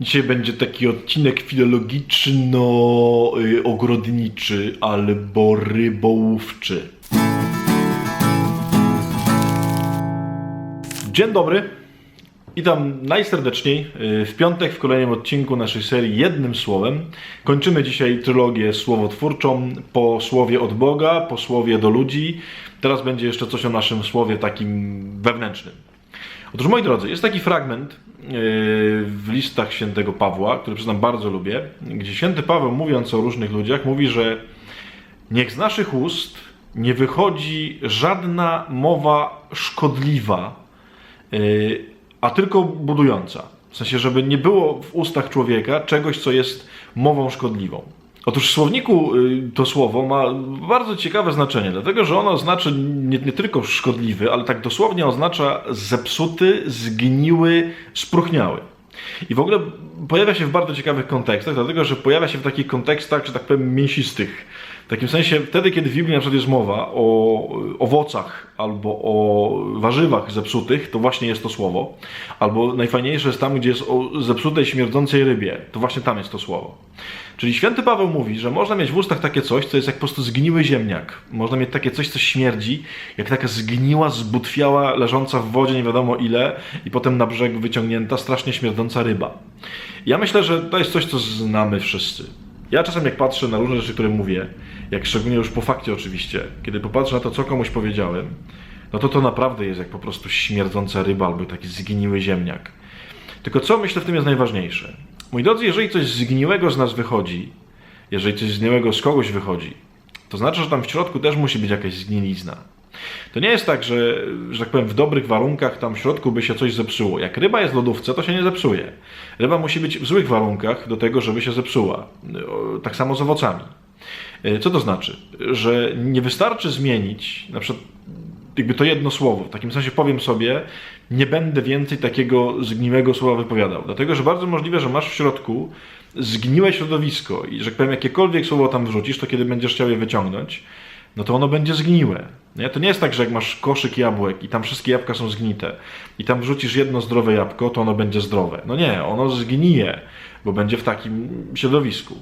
Dzisiaj będzie taki odcinek filologiczno-ogrodniczy albo rybołówczy. Dzień dobry, witam najserdeczniej w piątek w kolejnym odcinku naszej serii Jednym Słowem. Kończymy dzisiaj trylogię słowotwórczą po słowie od Boga, po słowie do ludzi. Teraz będzie jeszcze coś o naszym słowie takim wewnętrznym. Otóż, moi drodzy, jest taki fragment w listach świętego Pawła, który przyznam bardzo lubię, gdzie święty Paweł, mówiąc o różnych ludziach, mówi, że niech z naszych ust nie wychodzi żadna mowa szkodliwa, a tylko budująca. W sensie, żeby nie było w ustach człowieka czegoś, co jest mową szkodliwą. Otóż w słowniku to słowo ma bardzo ciekawe znaczenie, dlatego że ono oznacza nie tylko szkodliwy, ale tak dosłownie oznacza zepsuty, zgniły, spróchniały. I w ogóle pojawia się w bardzo ciekawych kontekstach, dlatego że pojawia się w takich kontekstach, że tak powiem, mięsistych. W takim sensie wtedy, kiedy w Biblii na przykład jest mowa o owocach albo o warzywach zepsutych, to właśnie jest to słowo. Albo najfajniejsze jest tam, gdzie jest o zepsutej, śmierdzącej rybie, to właśnie tam jest to słowo. Czyli święty Paweł mówi, że można mieć w ustach takie coś, co jest jak po prostu zgniły ziemniak. Można mieć takie coś, co śmierdzi, jak taka zgniła, zbutwiała, leżąca w wodzie nie wiadomo ile i potem na brzeg wyciągnięta, strasznie śmierdząca ryba. Ja myślę, że to jest coś, co znamy wszyscy. Ja czasem jak patrzę na różne rzeczy, które mówię, jak szczególnie już po fakcie oczywiście, kiedy popatrzę na to, co komuś powiedziałem, no to naprawdę jest jak po prostu śmierdząca ryba albo taki zgniły ziemniak. Tylko co myślę w tym jest najważniejsze? Moi drodzy, jeżeli coś zgniłego z nas wychodzi, jeżeli coś zgniłego z kogoś wychodzi, to znaczy, że tam w środku też musi być jakaś zgnilizna. To nie jest tak, że tak powiem, w dobrych warunkach tam w środku by się coś zepsuło. Jak ryba jest w lodówce, to się nie zepsuje. Ryba musi być w złych warunkach do tego, żeby się zepsuła. Tak samo z owocami. Co to znaczy? Że nie wystarczy zmienić na przykład jakby to jedno słowo. W takim sensie powiem sobie, nie będę więcej takiego zgniłego słowa wypowiadał. Dlatego, że bardzo możliwe, że masz w środku zgniłe środowisko i że jak powiem, jakiekolwiek słowo tam wrzucisz, to kiedy będziesz chciał je wyciągnąć, no to ono będzie zgniłe. Nie? To nie jest tak, że jak masz koszyk jabłek i tam wszystkie jabłka są zgnite i tam wrzucisz jedno zdrowe jabłko, to ono będzie zdrowe. No nie, ono zgnije, bo będzie w takim środowisku.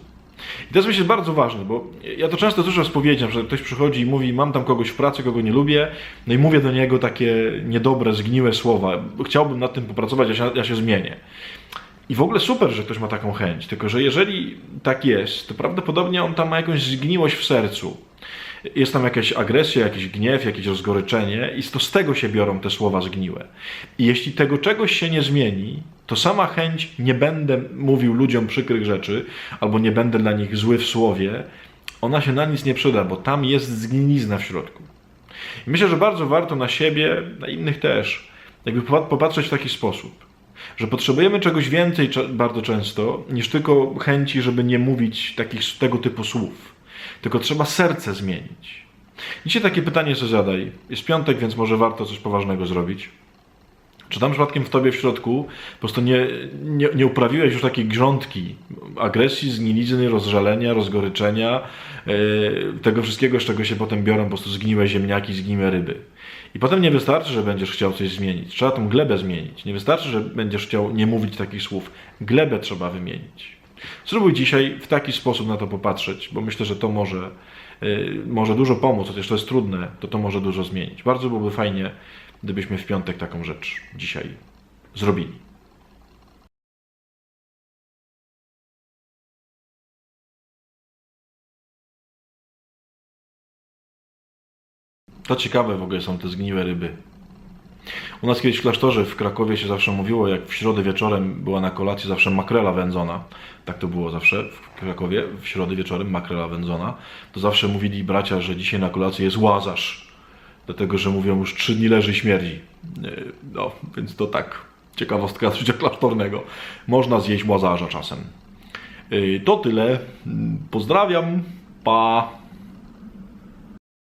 I to jest myślę bardzo ważne, bo ja to często słyszę w spowiedziach, że ktoś przychodzi i mówi, mam tam kogoś w pracy, kogo nie lubię, no i mówię do niego takie niedobre, zgniłe słowa, chciałbym nad tym popracować, ja się zmienię. I w ogóle super, że ktoś ma taką chęć, tylko że jeżeli tak jest, to prawdopodobnie on tam ma jakąś zgniłość w sercu. Jest tam jakaś agresja, jakiś gniew, jakieś rozgoryczenie i to z tego się biorą te słowa zgniłe. I jeśli tego czegoś się nie zmieni, to sama chęć, nie będę mówił ludziom przykrych rzeczy, albo nie będę dla nich zły w słowie, ona się na nic nie przyda, bo tam jest zgnilizna w środku. I myślę, że bardzo warto na siebie, na innych też, jakby popatrzeć w taki sposób, że potrzebujemy czegoś więcej bardzo często, niż tylko chęci, żeby nie mówić tego typu słów. Tylko trzeba serce zmienić. Dzisiaj takie pytanie sobie zadaj. Jest piątek, więc może warto coś poważnego zrobić. Czy tam przypadkiem w tobie w środku po prostu nie uprawiłeś już takiej grządki agresji, zgnilizny, rozżalenia, rozgoryczenia, tego wszystkiego, z czego się potem biorą po prostu zgniłe ziemniaki, zgniłe ryby. I potem nie wystarczy, że będziesz chciał coś zmienić. Trzeba tą glebę zmienić. Nie wystarczy, że będziesz chciał nie mówić takich słów. Glebę trzeba wymienić. Spróbuj dzisiaj w taki sposób na to popatrzeć, bo myślę, że to może dużo pomóc, chociaż to jest trudne, to może dużo zmienić. Bardzo byłoby fajnie, gdybyśmy w piątek taką rzecz dzisiaj zrobili. To ciekawe w ogóle są te zgniłe ryby. U nas kiedyś w klasztorze w Krakowie się zawsze mówiło, jak w środę wieczorem była na kolacji zawsze makrela wędzona. Tak to było zawsze w Krakowie, w środę wieczorem makrela wędzona. To zawsze mówili bracia, że dzisiaj na kolacji jest łazarz. Dlatego, że mówią, już 3 dni leży i śmierdzi. No, więc to tak, ciekawostka z życia klasztornego. Można zjeść łazarza czasem. To tyle. Pozdrawiam. Pa.